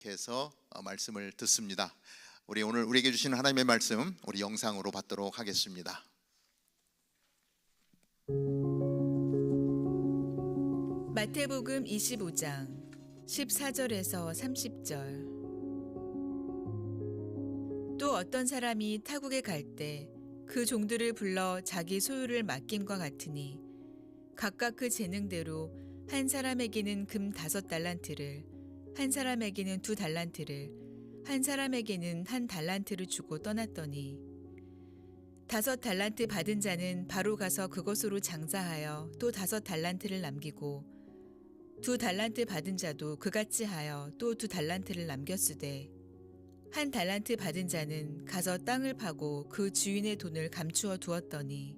계속해서 말씀을 듣습니다. 우리 오늘 우리에게 주시는 하나님의 말씀 우리 영상으로 받도록 하겠습니다. 마태복음 25장 14절에서 30절. 또 어떤 사람이 타국에 갈 때 그 종들을 불러 자기 소유를 맡김과 같으니 각각 그 재능대로 한 사람에게는 금 5달란트를, 한 사람에게는 2달란트를, 한 사람에게는 1달란트를 주고 떠났더니 5달란트 받은 자는 바로 가서 그것으로 장사하여 또 5달란트를 남기고 2달란트 받은 자도 그같이 하여 또 2달란트를 남겼으되 1달란트 받은 자는 가서 땅을 파고 그 주인의 돈을 감추어 두었더니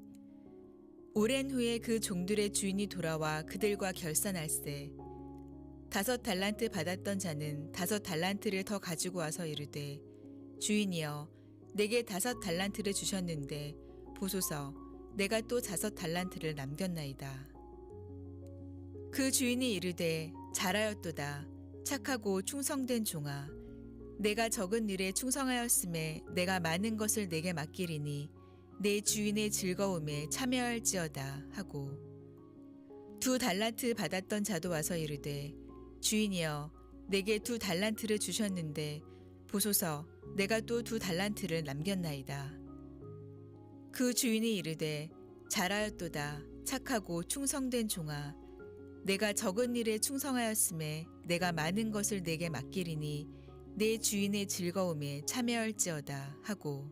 오랜 후에 그 종들의 주인이 돌아와 그들과 결산할세 5달란트 받았던 자는 5달란트를 더 가지고 와서 이르되 주인이여 내게 5달란트를 주셨는데 보소서 내가 또 5달란트를 남겼나이다. 그 주인이 이르되 잘하였도다 착하고 충성된 종아 내가 적은 일에 충성하였음에 내가 많은 것을 내게 맡기리니 내 주인의 즐거움에 참여할지어다 하고 2달란트 받았던 자도 와서 이르되 주인이여 내게 2달란트를 주셨는데 보소서 내가 또 2달란트를 남겼나이다. 그 주인이 이르되 잘하였도다 착하고 충성된 종아 내가 적은 일에 충성하였음에 내가 많은 것을 내게 맡기리니 내 주인의 즐거움에 참여할지어다 하고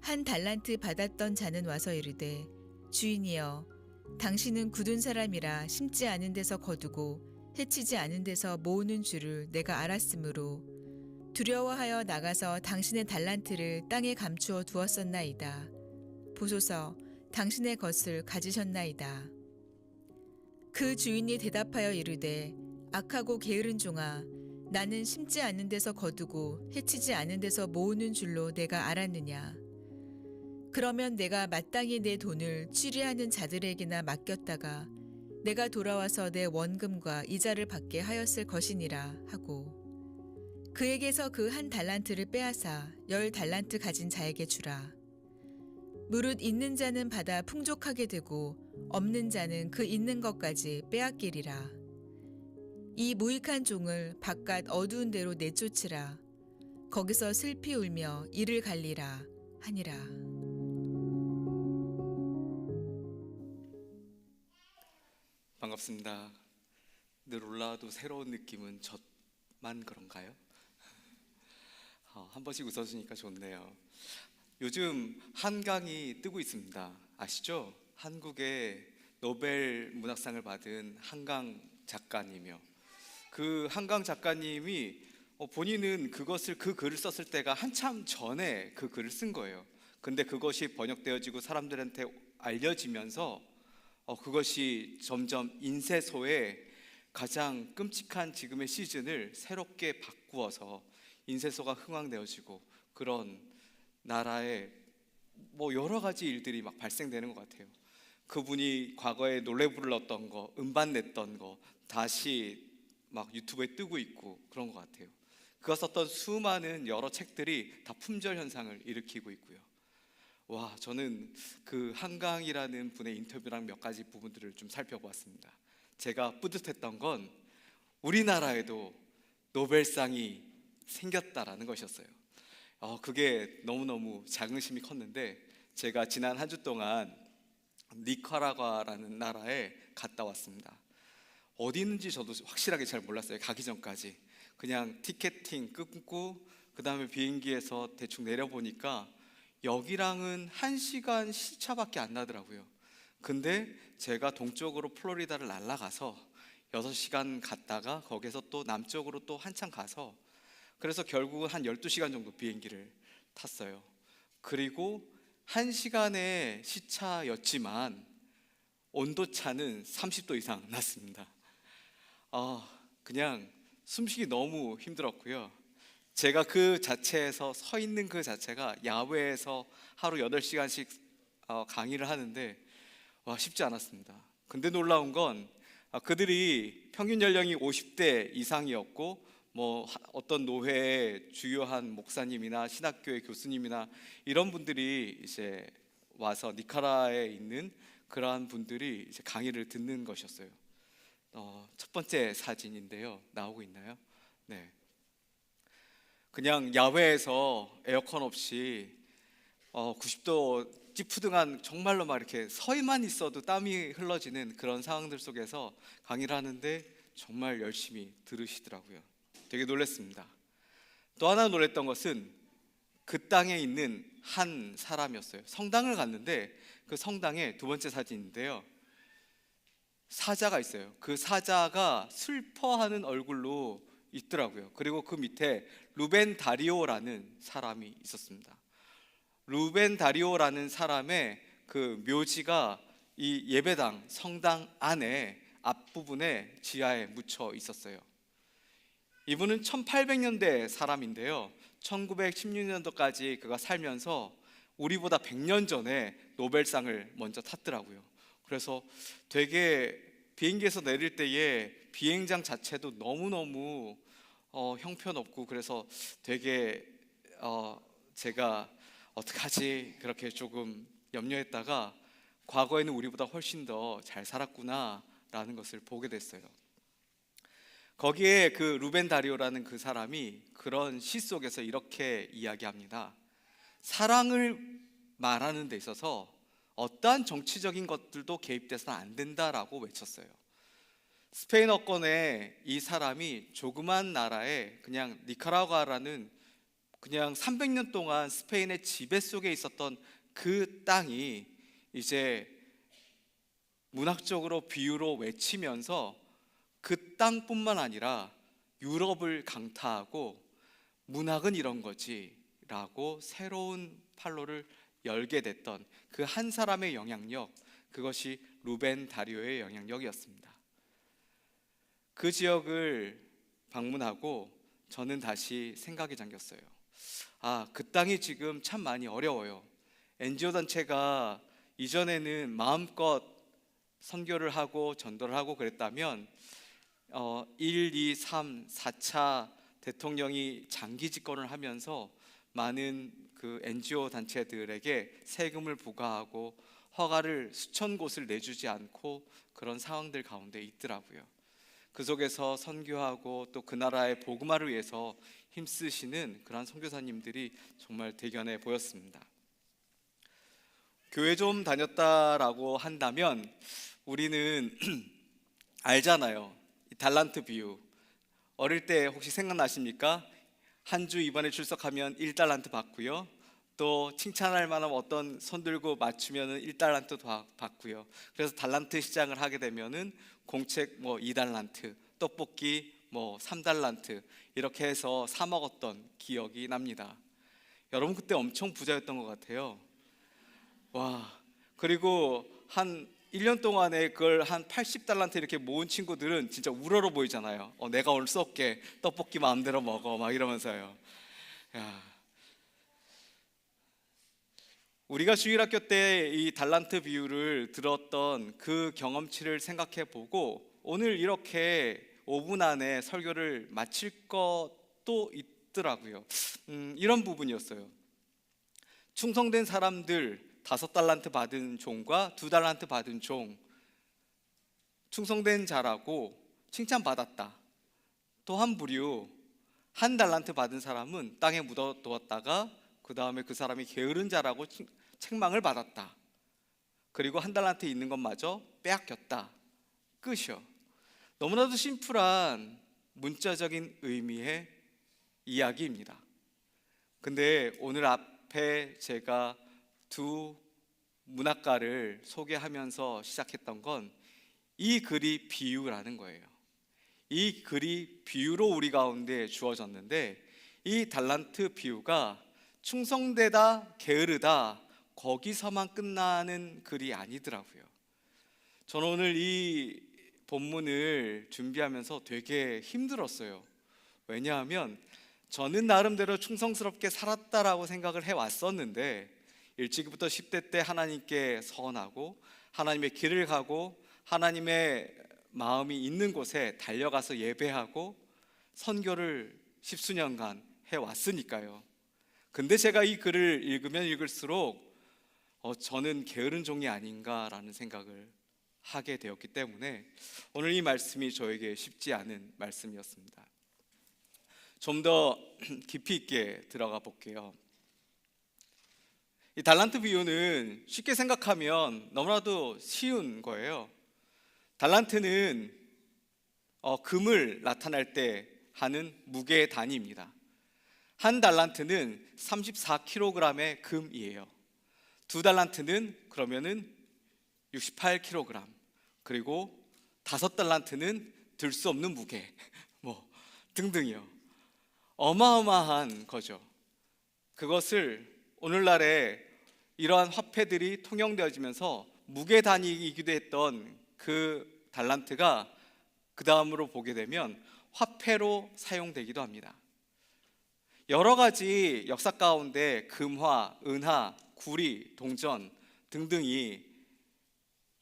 1달란트 받았던 자는 와서 이르되 주인이여 당신은 굳은 사람이라 심지 않은 데서 거두고 해치지 않은 데서 모으는 줄을 내가 알았으므로 두려워하여 나가서 당신의 달란트를 땅에 감추어 두었었나이다. 보소서 당신의 것을 가지셨나이다. 그 주인이 대답하여 이르되 악하고 게으른 종아 나는 심지 않은 데서 거두고 해치지 않은 데서 모으는 줄로 내가 알았느냐. 그러면 내가 마땅히 내 돈을 취리하는 자들에게나 맡겼다가 내가 돌아와서 내 원금과 이자를 받게 하였을 것이니라 하고 그에게서 그 1달란트를 빼앗아 10달란트 가진 자에게 주라. 무릇 있는 자는 받아 풍족하게 되고 없는 자는 그 있는 것까지 빼앗기리라. 이 무익한 종을 바깥 어두운 데로 내쫓으라. 거기서 슬피 울며 이를 갈리라 하니라. 반갑습니다. 늘 올라와도 새로운 느낌은 저만 그런가요? 한 번씩 웃어주니까 좋네요. 요즘 한강이 뜨고 있습니다. 아시죠? 한국의 노벨 문학상을 받은 한강 작가님이요. 그 한강 작가님이 본인은 그 글을 썼을 때가 한참 전에 그 글을 쓴 거예요. 근데 그것이 번역되어지고 사람들한테 알려지면서 그것이 점점 인쇄소의 가장 끔찍한 지금의 시즌을 새롭게 바꾸어서 인쇄소가 흥왕되어지고 그런 나라에 여러 가지 일들이 막 발생되는 것 같아요. 그분이 과거에 노래 불렀던 거, 음반 냈던 거 다시 막 유튜브에 뜨고 있고 그런 것 같아요. 그가 썼던 수많은 여러 책들이 다 품절 현상을 일으키고 있고요. 와, 저는 그 한강이라는 분의 인터뷰랑 몇 가지 부분들을 좀 살펴보았습니다. 제가 뿌듯했던 건 우리나라에도 노벨상이 생겼다라는 것이었어요. 그게 너무너무 자긍심이 컸는데 제가 지난 한 주 동안 니카라과라는 나라에 갔다 왔습니다. 어디 있는지 저도 확실하게 잘 몰랐어요. 가기 전까지 그냥 티켓팅 끊고 그 다음에 비행기에서 대충 내려보니까 여기랑은 1시간 시차밖에 안 나더라고요. 근데 제가 동쪽으로 플로리다를 날아가서 6시간 갔다가 거기서 또 남쪽으로 또 한참 가서 그래서 결국은 한 12시간 정도 비행기를 탔어요. 그리고 1시간의 시차였지만 온도차는 30도 이상 났습니다. 그냥 숨쉬기 너무 힘들었고요. 제가 그 자체에서 서 있는 그 자체가 야외에서 하루 8시간씩 강의를 하는데 쉽지 않았습니다. 근데 놀라운 건 그들이 평균 연령이 50대 이상이었고 어떤 노회의 주요한 목사님이나 신학교의 교수님이나 이런 분들이 이제 와서 니카라에 있는 그러한 분들이 이제 강의를 듣는 것이었어요. 첫 번째 사진인데요. 나오고 있나요? 네. 그냥 야외에서 에어컨 없이 90도 찌푸둥한 정말로 막 이렇게 서만 있어도 땀이 흘러지는 그런 상황들 속에서 강의를 하는데 정말 열심히 들으시더라고요. 되게 놀랐습니다. 또 하나 놀랐던 것은 그 땅에 있는 한 사람이었어요. 성당을 갔는데 그 성당에 두 번째 사진인데요. 사자가 있어요. 그 사자가 슬퍼하는 얼굴로 있더라고요. 그리고 그 밑에 루벤 다리오라는 사람이 있었습니다. 루벤 다리오라는 사람의 그 묘지가 이 예배당 성당 안에 앞부분에 지하에 묻혀 있었어요. 이분은 1800년대 사람인데요. 1916년도까지 그가 살면서 우리보다 100년 전에 노벨상을 먼저 탔더라고요. 그래서 되게 비행기에서 내릴 때에 비행장 자체도 너무너무 형편없고, 그래서 되게 제가 어떡하지 그렇게 조금 염려했다가 과거에는 우리보다 훨씬 더 잘 살았구나라는 것을 보게 됐어요. 거기에 그 루벤 다리오라는 그 사람이 그런 시 속에서 이렇게 이야기합니다. 사랑을 말하는 데 있어서 어떠한 정치적인 것들도 개입돼서는 안 된다라고 외쳤어요. 스페인어권에 이 사람이 조그만 나라에 그냥 니카라과라는 그냥 300년 동안 스페인의 지배 속에 있었던 그 땅이 이제 문학적으로 비유로 외치면서 그 땅뿐만 아니라 유럽을 강타하고 문학은 이런 거지 라고 새로운 판로를 열게 됐던 그 한 사람의 영향력, 그것이 루벤 다리오의 영향력이었습니다. 그 지역을 방문하고 저는 다시 생각이 잠겼어요. 그 땅이 지금 참 많이 어려워요. NGO 단체가 이전에는 마음껏 선교를 하고 전도를 하고 그랬다면 1, 2, 3, 4차 대통령이 장기 집권을 하면서 많은 그 NGO 단체들에게 세금을 부과하고 허가를 수천 곳을 내주지 않고 그런 상황들 가운데 있더라고요. 그 속에서 선교하고 또 그 나라의 복음화를 위해서 힘쓰시는 그런 선교사님들이 정말 대견해 보였습니다. 교회 좀 다녔다라고 한다면 우리는 알잖아요. 달란트 비유. 어릴 때 혹시 생각나십니까? 한 주 이번에 출석하면 1달란트 받고요. 또 칭찬할 만한 어떤 손 들고 맞추면은 1달란트 받고요. 그래서 달란트 시장을 하게 되면은 공책 2달란트, 떡볶이 3달란트 이렇게 해서 사 먹었던 기억이 납니다. 여러분 그때 엄청 부자였던 것 같아요. 와, 그리고 한 1년 동안에 그걸 한 80달란트 이렇게 모은 친구들은 진짜 우러러 보이잖아요. 내가 오늘 쏠게, 떡볶이 마음대로 먹어 막 이러면서요. 야. 우리가 주일학교 때 이 달란트 비유를 들었던 그 경험치를 생각해 보고 오늘 이렇게 5분 안에 설교를 마칠 것도 있더라고요. 이런 부분이었어요. 충성된 사람들 5달란트 받은 종과 2달란트 받은 종, 충성된 자라고 칭찬받았다. 또 한 부류 1달란트 받은 사람은 땅에 묻어두었다가 그 다음에 그 사람이 게으른 자라고 책망을 받았다. 그리고 1달란트 있는 것마저 빼앗겼다. 끝이요. 너무나도 심플한 문자적인 의미의 이야기입니다. 근데 오늘 앞에 제가 두 문학가를 소개하면서 시작했던 건 이 글이 비유라는 거예요. 이 글이 비유로 우리 가운데 주어졌는데 이 달란트 비유가 충성되다, 게으르다 거기서만 끝나는 글이 아니더라고요. 저는 오늘 이 본문을 준비하면서 되게 힘들었어요. 왜냐하면 저는 나름대로 충성스럽게 살았다라고 생각을 해왔었는데 1지기부터 10대 때 하나님께 서원하고 하나님의 길을 가고 하나님의 마음이 있는 곳에 달려가서 예배하고 선교를 십수년간 해왔으니까요. 근데 제가 이 글을 읽으면 읽을수록 저는 게으른 종이 아닌가라는 생각을 하게 되었기 때문에 오늘 이 말씀이 저에게 쉽지 않은 말씀이었습니다. 좀 더 깊이 있게 들어가 볼게요. 이 달란트 비유는 쉽게 생각하면 너무나도 쉬운 거예요. 달란트는 금을 나타낼 때 하는 무게 단위입니다. 한 달란트는 34kg의 금이에요. 두 달란트는 그러면은 68kg, 그리고 5달란트는 들 수 없는 무게 뭐 등등이요. 어마어마한 거죠. 그것을 오늘날에 이러한 화폐들이 통용되어지면서 무게 단위이기도 했던 그 달란트가 그 다음으로 보게 되면 화폐로 사용되기도 합니다. 여러 가지 역사 가운데 금화, 은화, 구리, 동전 등등이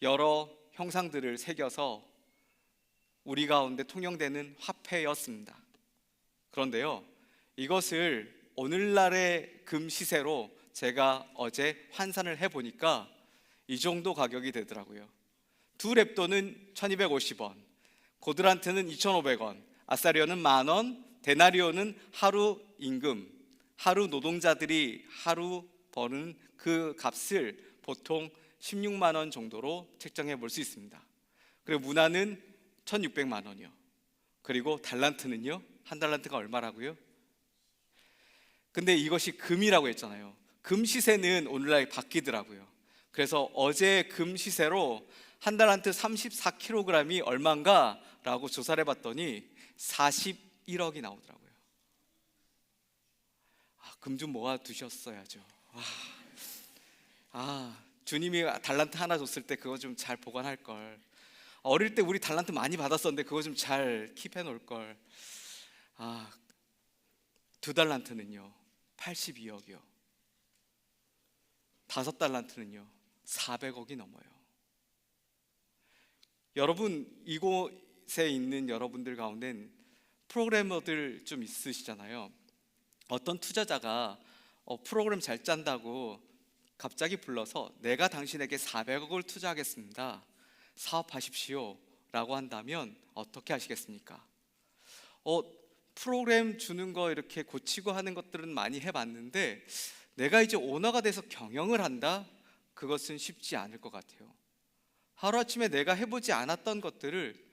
여러 형상들을 새겨서 우리 가운데 통용되는 화폐였습니다. 그런데요, 이것을 오늘날의 금 시세로 제가 어제 환산을 해보니까 이 정도 가격이 되더라고요. 두 렙돈은 1250원, 고드란트는 2500원, 아사리오는 10,000원, 데나리오는 하루 임금, 하루 노동자들이 하루 버는 그 값을 보통 16만 원 정도로 책정해 볼 수 있습니다. 그리고 문화는 1600만 원이요. 그리고 달란트는요, 한 달란트가 얼마라고요? 근데 이것이 금이라고 했잖아요. 금 시세는 오늘날 바뀌더라고요. 그래서 어제 금 시세로 한 달란트 34kg이 얼마인가 라고 조사를 해봤더니 41억이 나오더라고요. 금 좀 모아 두셨어야죠. 주님이 달란트 하나 줬을 때 그거 좀 잘 보관할 걸. 어릴 때 우리 달란트 많이 받았었는데 그거 좀 잘 킵해 놓을 걸. 두 달란트는요 82억이요. 5달란트는요 400억이 넘어요. 여러분, 이곳에 있는 여러분들 가운데는 프로그래머들 좀 있으시잖아요. 어떤 투자자가 프로그램 잘 짠다고 갑자기 불러서 내가 당신에게 400억을 투자하겠습니다, 사업하십시오 라고 한다면 어떻게 하시겠습니까? 프로그램 주는 거 이렇게 고치고 하는 것들은 많이 해봤는데 내가 이제 오너가 돼서 경영을 한다? 그것은 쉽지 않을 것 같아요. 하루아침에 내가 해보지 않았던 것들을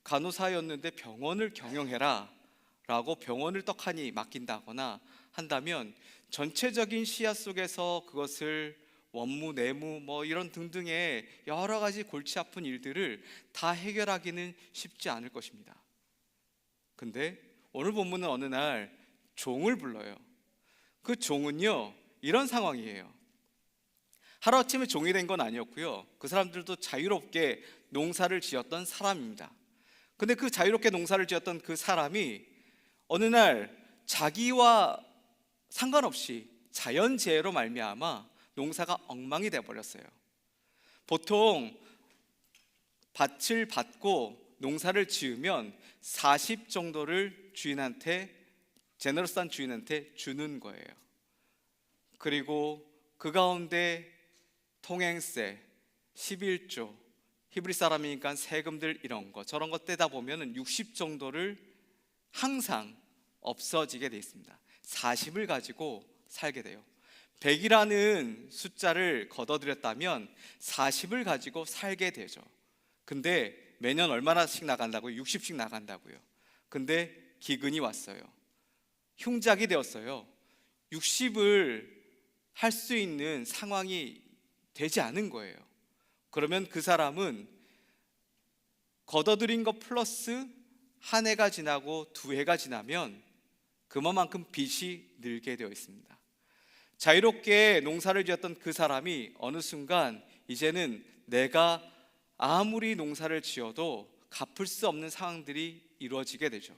간호사였는데 병원을 경영해라 라고 병원을 떡하니 맡긴다거나 한다면 전체적인 시야 속에서 그것을 원무, 내무 뭐 이런 등등의 여러 가지 골치 아픈 일들을 다 해결하기는 쉽지 않을 것입니다. 근데 오늘 본문은 어느 날 종을 불러요. 그 종은요 이런 상황이에요. 하루아침에 종이 된 건 아니었고요, 그 사람들도 자유롭게 농사를 지었던 사람입니다. 근데 그 자유롭게 농사를 지었던 그 사람이 어느 날 자기와 상관없이 자연재해로 말미암아 농사가 엉망이 되어버렸어요. 보통 밭을 받고 농사를 지으면 40 정도를 주인한테, 제너러스한 주인한테 주는 거예요. 그리고 그 가운데 통행세, 11조, 히브리 사람이니까 세금들 이런 거 저런 거 떼다 보면 60 정도를 항상 없어지게 돼 있습니다. 40을 가지고 살게 돼요. 100이라는 숫자를 걷어들였다면 40을 가지고 살게 되죠. 근데 매년 얼마나씩 나간다고요? 60씩 나간다고요. 근데 기근이 왔어요. 흉작이 되었어요. 60을 할 수 있는 상황이 되지 않은 거예요. 그러면 그 사람은 걷어들인 것 플러스 한 해가 지나고 두 해가 지나면 그만큼 빚이 늘게 되어 있습니다. 자유롭게 농사를 지었던 그 사람이 어느 순간 이제는 내가 아무리 농사를 지어도 갚을 수 없는 상황들이 이루어지게 되죠.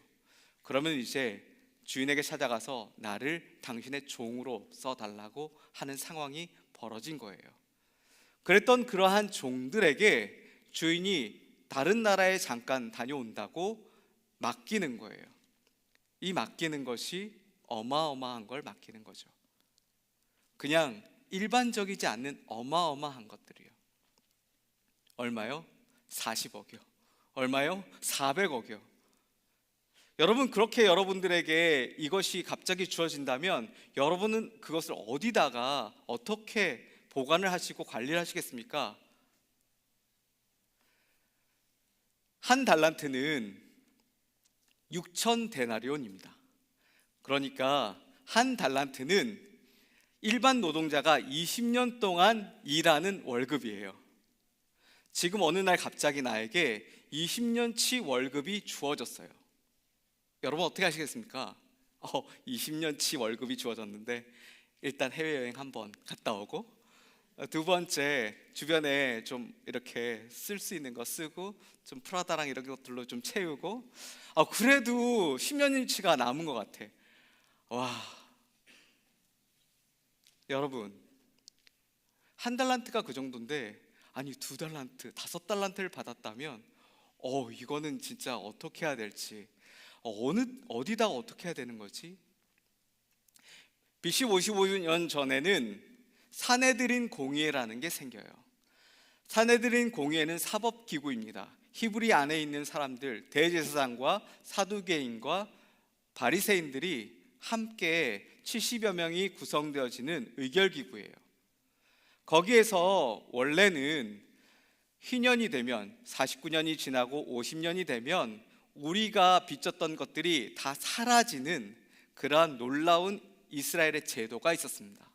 그러면 이제 주인에게 찾아가서 나를 당신의 종으로 써달라고 하는 상황이 벌어진 거예요. 그랬던 그러한 종들에게 주인이 다른 나라에 잠깐 다녀온다고 맡기는 거예요. 이 맡기는 것이 어마어마한 걸 맡기는 거죠. 그냥 일반적이지 않는 어마어마한 것들이요. 얼마요? 40억이요. 얼마요? 400억이요. 여러분, 그렇게 여러분들에게 이것이 갑자기 주어진다면 여러분은 그것을 어디다가 어떻게 보관을 하시고 관리를 하시겠습니까? 한 달란트는 6천 데나리온입니다. 그러니까 한 달란트는 일반 노동자가 20년 동안 일하는 월급이에요. 지금 어느 날 갑자기 나에게 20년치 월급이 주어졌어요. 여러분 어떻게 하시겠습니까? 20년치 월급이 주어졌는데 일단 해외여행 한번 갔다 오고, 두 번째 주변에 좀 이렇게 쓸 수 있는 거 쓰고, 좀 프라다랑 이런 것들로 좀 채우고, 그래도 10년치가 남은 것 같아. 와, 여러분, 한 달란트가 그 정도인데, 아니 2달란트, 5달란트를 받았다면 이거는 진짜 어떻게 해야 될지, 어디다가 어떻게 해야 되는 거지? BC 55년 전에는 사네드린 공의회라는 게 생겨요. 사네드린 공의회는 사법기구입니다. 히브리 안에 있는 사람들, 대제사장과 사두개인과 바리새인들이 함께 70여 명이 구성되어지는 의결기구예요. 거기에서 원래는 희년이 되면, 49년이 지나고 50년이 되면 우리가 빚졌던 것들이 다 사라지는 그러한 놀라운 이스라엘의 제도가 있었습니다.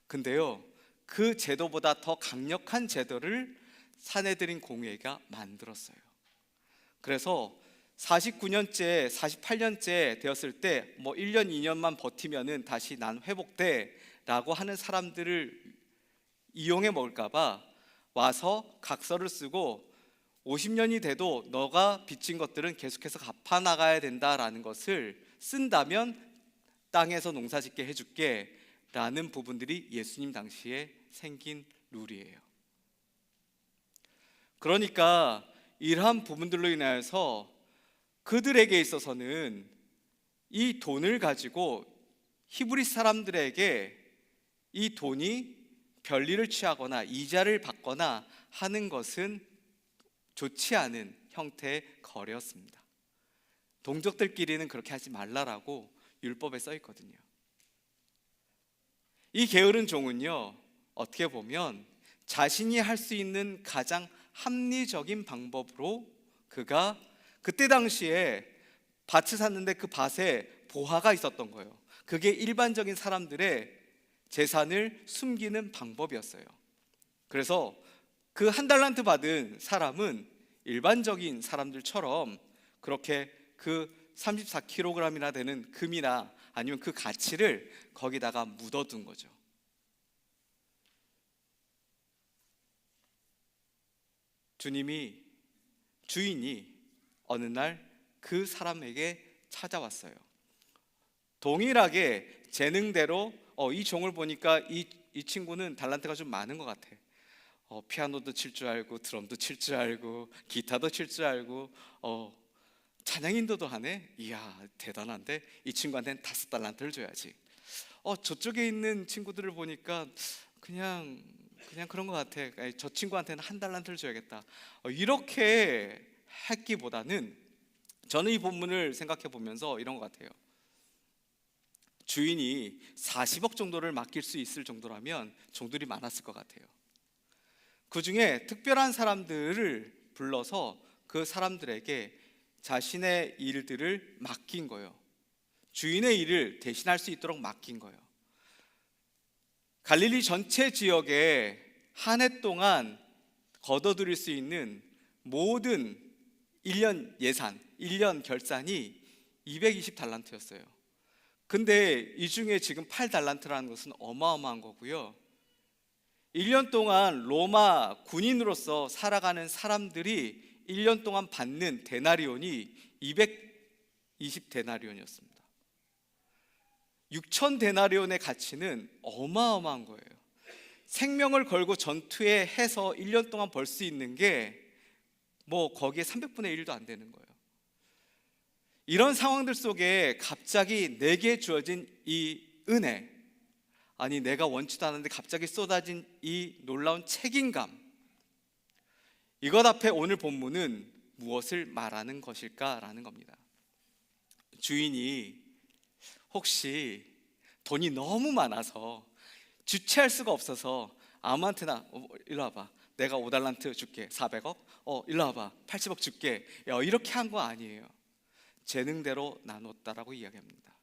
근데요, 그 제도보다 더 강력한 제도를 사네드린 공회가 만들었어요. 그래서 49년째, 48년째 되었을 때 1년, 2년만 버티면은 다시 난 회복돼 라고 하는 사람들을 이용해 먹을까봐 와서 각서를 쓰고 50년이 돼도 너가 빚진 것들은 계속해서 갚아 나가야 된다라는 것을 쓴다면 땅에서 농사 짓게 해줄게 라는 부분들이 예수님 당시에 생긴 룰이에요. 그러니까 이러한 부분들로 인하여서 그들에게 있어서는 이 돈을 가지고 히브리 사람들에게 이 돈이 별리를 취하거나 이자를 받거나 하는 것은 좋지 않은 형태의 거래였습니다. 동족들끼리는 그렇게 하지 말라라고 율법에 써 있거든요. 이 게으른 종은요, 어떻게 보면 자신이 할 수 있는 가장 합리적인 방법으로 그가 그때 당시에 밭을 샀는데 그 밭에 보화가 있었던 거예요. 그게 일반적인 사람들의 재산을 숨기는 방법이었어요. 그래서 그 한 달란트 받은 사람은 일반적인 사람들처럼 그렇게 그 34kg이나 되는 금이나 아니면 그 가치를 거기다가 묻어둔 거죠. 주인이 어느 날 그 사람에게 찾아왔어요. 동일하게 재능대로 이 종을 보니까 이 친구는 달란트가 좀 많은 것 같아. 피아노도 칠 줄 알고, 드럼도 칠 줄 알고, 기타도 칠 줄 알고, 찬양 인도도 하네. 이야, 대단한데 이 친구한테는 5달란트를 줘야지. 저쪽에 있는 친구들을 보니까 그냥 그런 것 같아. 저 친구한테는 1달란트를 줘야겠다. 이렇게 했기보다는 저는 이 본문을 생각해 보면서 이런 것 같아요. 주인이 40억 정도를 맡길 수 있을 정도라면 종들이 많았을 것 같아요. 그 중에 특별한 사람들을 불러서 그 사람들에게 자신의 일들을 맡긴 거예요. 주인의 일을 대신할 수 있도록 맡긴 거예요. 갈릴리 전체 지역에 한 해 동안 거둬들일 수 있는 모든 1년 예산, 1년 결산이 220달란트였어요. 근데 이 중에 지금 8달란트라는 것은 어마어마한 거고요. 1년 동안 로마 군인으로서 살아가는 사람들이 1년 동안 받는 데나리온이 220데나리온이었습니다. 6천 데나리온의 가치는 어마어마한 거예요. 생명을 걸고 전투에 해서 1년 동안 벌 수 있는 게 거기에 300분의 1도 안 되는 거예요. 이런 상황들 속에 갑자기 내게 주어진 이 은혜, 아니 내가 원치도 않았는데 갑자기 쏟아진 이 놀라운 책임감, 이것 앞에 오늘 본문은 무엇을 말하는 것일까라는 겁니다. 주인이 혹시 돈이 너무 많아서 주체할 수가 없어서 아무한테나 일로 와봐, 내가 5달란트 줄게, 400억, 일로 와봐, 80억 줄게, 이렇게 한 거 아니에요. 재능대로 나눴다라고 이야기합니다.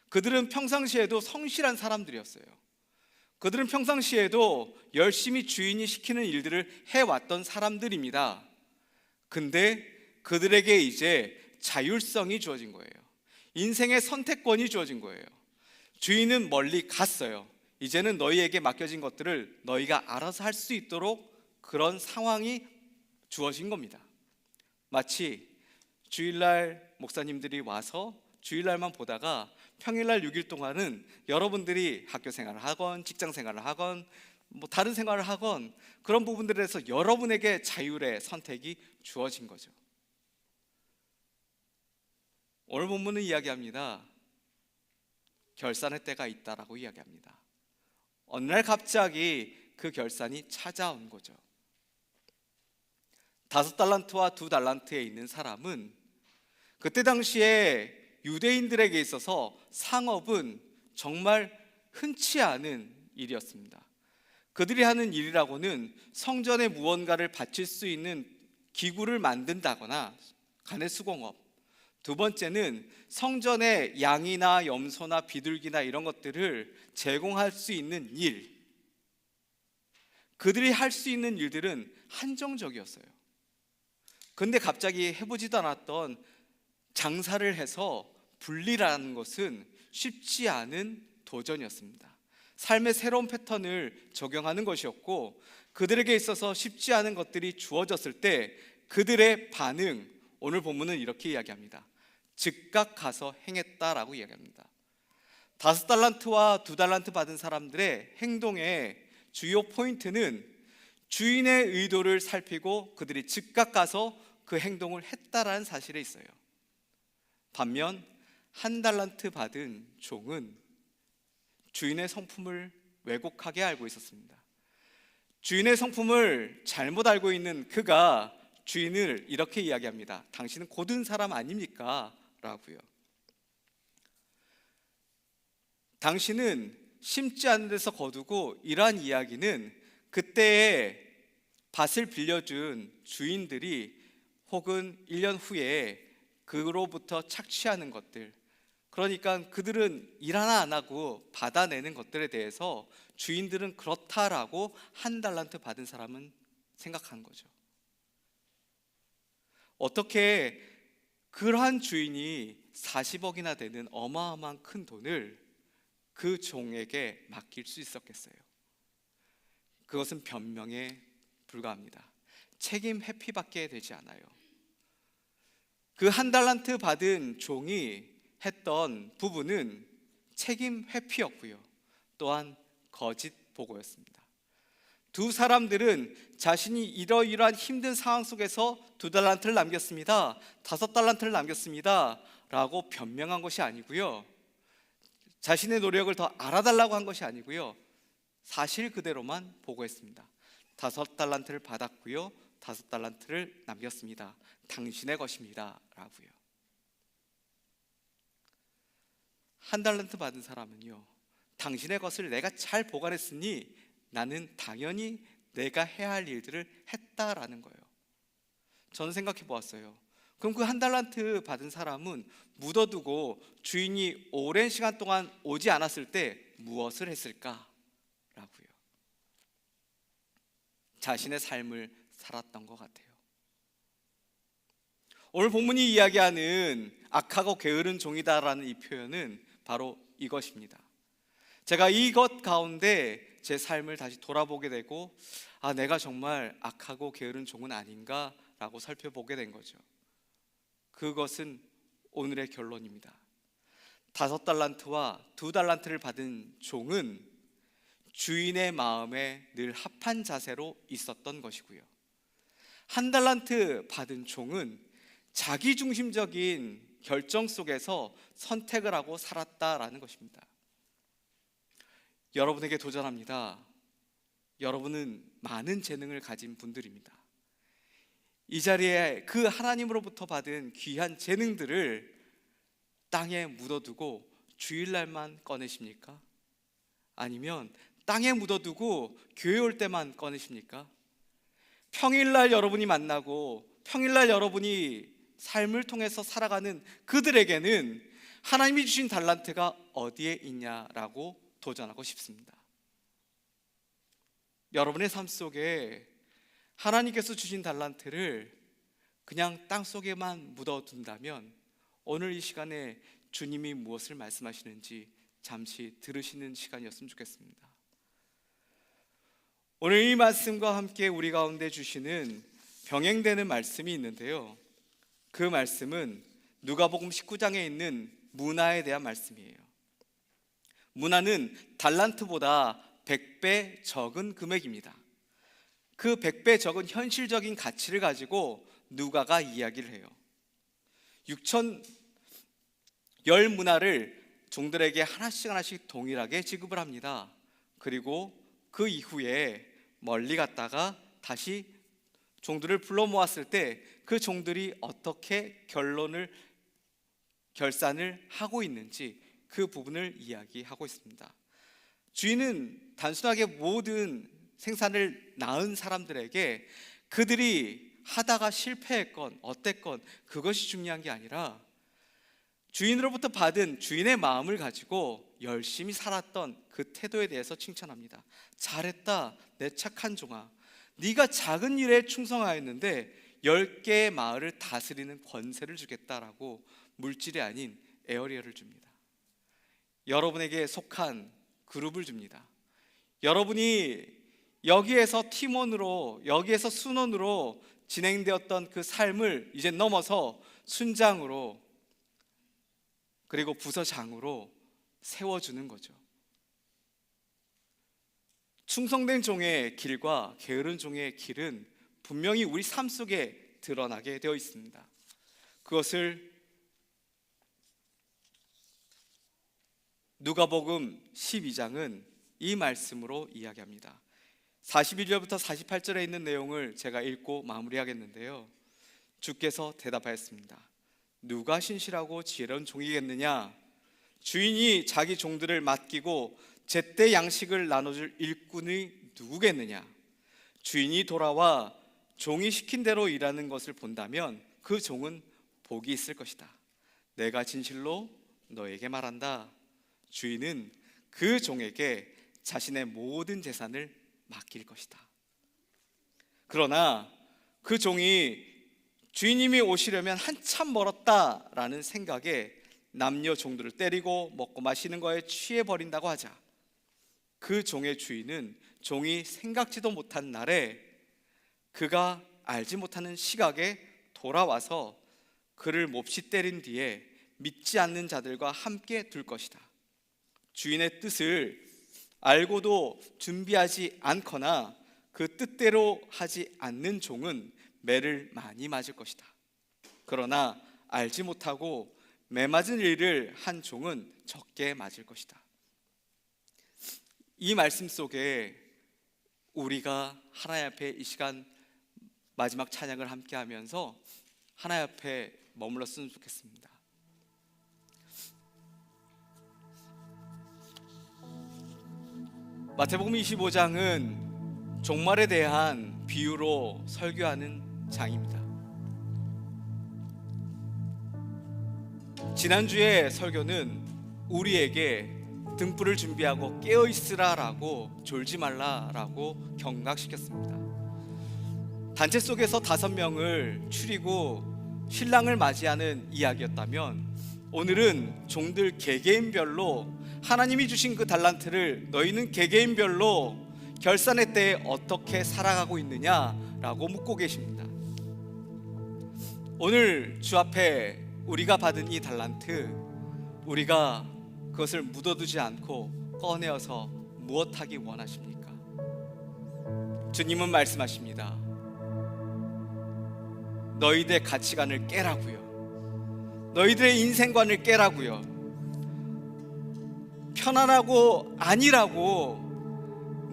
그들은 평상시에도 성실한 사람들이었어요. 그들은 평상시에도 열심히 주인이 시키는 일들을 해왔던 사람들입니다. 근데 그들에게 이제 자율성이 주어진 거예요. 인생의 선택권이 주어진 거예요. 주인은 멀리 갔어요. 이제는 너희에게 맡겨진 것들을 너희가 알아서 할 수 있도록 그런 상황이 주어진 겁니다. 마치 주일날 목사님들이 와서 주일날만 보다가 평일날 6일 동안은 여러분들이 학교 생활을 하건 직장 생활을 하건 다른 생활을 하건 그런 부분들에서 여러분에게 자율의 선택이 주어진 거죠. 오늘 본문은 이야기합니다. 결산의 때가 있다라고 이야기합니다. 어느 날 갑자기 그 결산이 찾아온 거죠. 5달란트와 2달란트에 있는 사람은 그때 당시에 유대인들에게 있어서 상업은 정말 흔치 않은 일이었습니다. 그들이 하는 일이라고는 성전에 무언가를 바칠 수 있는 기구를 만든다거나 간의 수공업, 두 번째는 성전에 양이나 염소나 비둘기나 이런 것들을 제공할 수 있는 일, 그들이 할 수 있는 일들은 한정적이었어요. 근데 갑자기 해보지도 않았던 장사를 해서 불리라는 것은 쉽지 않은 도전이었습니다. 삶의 새로운 패턴을 적용하는 것이었고, 그들에게 있어서 쉽지 않은 것들이 주어졌을 때 그들의 반응, 오늘 본문은 이렇게 이야기합니다. 즉각 가서 행했다라고 이야기합니다. 5달란트와 2달란트 받은 사람들의 행동의 주요 포인트는 주인의 의도를 살피고 그들이 즉각 가서 그 행동을 했다라는 사실에 있어요. 반면 1달란트 받은 종은 주인의 성품을 왜곡하게 알고 있었습니다. 주인의 성품을 잘못 알고 있는 그가 주인을 이렇게 이야기합니다. 당신은 고든 사람 아닙니까? 라고요. 당신은 심지 않은 데서 거두고, 이러한 이야기는 그때의 밭을 빌려준 주인들이 혹은 1년 후에 그로부터 착취하는 것들, 그러니까 그들은 일 하나 안 하고 받아내는 것들에 대해서 주인들은 그렇다라고 1달란트 받은 사람은 생각한 거죠. 어떻게 그러한 주인이 40억이나 되는 어마어마한 큰 돈을 그 종에게 맡길 수 있었겠어요? 그것은 변명에 불과합니다. 책임 회피밖에 되지 않아요. 그 1달란트 받은 종이 했던 부분은 책임 회피였고요, 또한 거짓 보고였습니다. 두 사람들은 자신이 이러이러한 힘든 상황 속에서 2달란트를 남겼습니다, 5달란트를 남겼습니다 라고 변명한 것이 아니고요, 자신의 노력을 더 알아달라고 한 것이 아니고요, 사실 그대로만 보고했습니다. 5달란트를 받았고요, 5달란트를 남겼습니다. 당신의 것입니다 라고요. 1달란트 받은 사람은요, 당신의 것을 내가 잘 보관했으니 나는 당연히 내가 해야 할 일들을 했다라는 거예요. 저는 생각해 보았어요. 그럼 그 1달란트 받은 사람은 묻어두고 주인이 오랜 시간 동안 오지 않았을 때 무엇을 했을까라고요. 자신의 삶을 살았던 것 같아요. 오늘 본문이 이야기하는 악하고 게으른 종이다라는 이 표현은 바로 이것입니다. 제가 이것 가운데 제 삶을 다시 돌아보게 되고, 내가 정말 악하고 게으른 종은 아닌가라고 살펴보게 된 거죠. 그것은 오늘의 결론입니다. 5달란트와 2달란트를 받은 종은 주인의 마음에 늘 합한 자세로 있었던 것이고요, 1달란트 받은 종은 자기중심적인 결정 속에서 선택을 하고 살았다라는 것입니다. 여러분에게 도전합니다. 여러분은 많은 재능을 가진 분들입니다. 이 자리에 그 하나님으로부터 받은 귀한 재능들을 땅에 묻어두고 주일날만 꺼내십니까? 아니면 땅에 묻어두고 교회 올 때만 꺼내십니까? 평일날 여러분이 만나고 평일날 여러분이 삶을 통해서 살아가는 그들에게는 하나님이 주신 달란트가 어디에 있냐라고 도전하고 싶습니다. 여러분의 삶 속에 하나님께서 주신 달란트를 그냥 땅 속에만 묻어둔다면 오늘 이 시간에 주님이 무엇을 말씀하시는지 잠시 들으시는 시간이었으면 좋겠습니다. 오늘 이 말씀과 함께 우리 가운데 주시는 병행되는 말씀이 있는데요, 그 말씀은 누가복음 19장에 있는 문화에 대한 말씀이에요. 문화는 달란트보다 100배 적은 금액입니다. 그 100배 적은 현실적인 가치를 가지고 누가가 이야기를 해요. 6천 열 문화를 종들에게 하나씩 동일하게 지급을 합니다. 그리고 그 이후에 멀리 갔다가 다시 종들을 불러 모았을 때 그 종들이 어떻게 결산을 하고 있는지 그 부분을 이야기하고 있습니다. 주인은 단순하게 모든 생산을 낳은 사람들에게 그들이 하다가 실패했건 어땠건 그것이 중요한 게 아니라 주인으로부터 받은 주인의 마음을 가지고 열심히 살았던 그 태도에 대해서 칭찬합니다. 잘했다, 내 착한 종아. 네가 작은 일에 충성하였는데 10개의 마을을 다스리는 권세를 주겠다라고 물질이 아닌 에어리어를 줍니다. 여러분에게 속한 그룹을 줍니다. 여러분이 여기에서 팀원으로, 여기에서 순원으로 진행되었던 그 삶을 이제 넘어서 순장으로, 그리고 부서장으로 세워주는 거죠. 충성된 종의 길과 게으른 종의 길은 분명히 우리 삶 속에 드러나게 되어 있습니다. 그것을 누가복음 12장은 이 말씀으로 이야기합니다. 41절부터 48절에 있는 내용을 제가 읽고 마무리하겠는데요, 주께서 대답하였습니다. 누가 신실하고 지혜로운 종이겠느냐? 주인이 자기 종들을 맡기고 제때 양식을 나눠줄 일꾼이 누구겠느냐? 주인이 돌아와 종이 시킨 대로 일하는 것을 본다면 그 종은 복이 있을 것이다. 내가 진실로 너에게 말한다. 주인은 그 종에게 자신의 모든 재산을 맡길 것이다. 그러나 그 종이 주인님이 오시려면 한참 멀었다라는 생각에 남녀 종들을 때리고 먹고 마시는 거에 취해버린다고 하자, 그 종의 주인은 종이 생각지도 못한 날에 그가 알지 못하는 시각에 돌아와서 그를 몹시 때린 뒤에 믿지 않는 자들과 함께 둘 것이다. 주인의 뜻을 알고도 준비하지 않거나 그 뜻대로 하지 않는 종은 매를 많이 맞을 것이다. 그러나 알지 못하고 매 맞은 일을 한 종은 적게 맞을 것이다. 이 말씀 속에 우리가 하나님 앞에 이 시간 마지막 찬양을 함께 하면서 하나님 앞에 머물렀으면 좋겠습니다. 마태복음 25장은 종말에 대한 비유로 설교하는 장입니다. 지난주의 설교는 우리에게 등불을 준비하고 깨어있으라라고, 졸지 말라라고 경각시켰습니다. 단체 속에서 5명을 추리고 신랑을 맞이하는 이야기였다면, 오늘은 종들 개개인별로 하나님이 주신 그 달란트를 너희는 개개인별로 결산의 때에 어떻게 살아가고 있느냐라고 묻고 계십니다. 오늘 주 앞에 우리가 받은 이 달란트, 우리가 그것을 묻어두지 않고 꺼내어서 무엇하기 원하십니까? 주님은 말씀하십니다. 너희들의 가치관을 깨라고요. 너희들의 인생관을 깨라고요. 편안하고 아니라고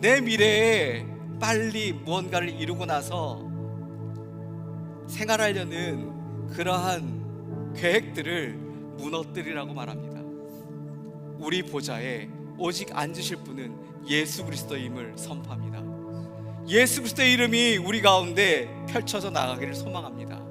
내 미래에 빨리 무언가를 이루고 나서 생활하려는 그러한 계획들을 무너뜨리라고 말합니다. 우리 보좌에 오직 앉으실 분은 예수 그리스도임을 선포합니다. 예수 그리스도의 이름이 우리 가운데 펼쳐져 나가기를 소망합니다.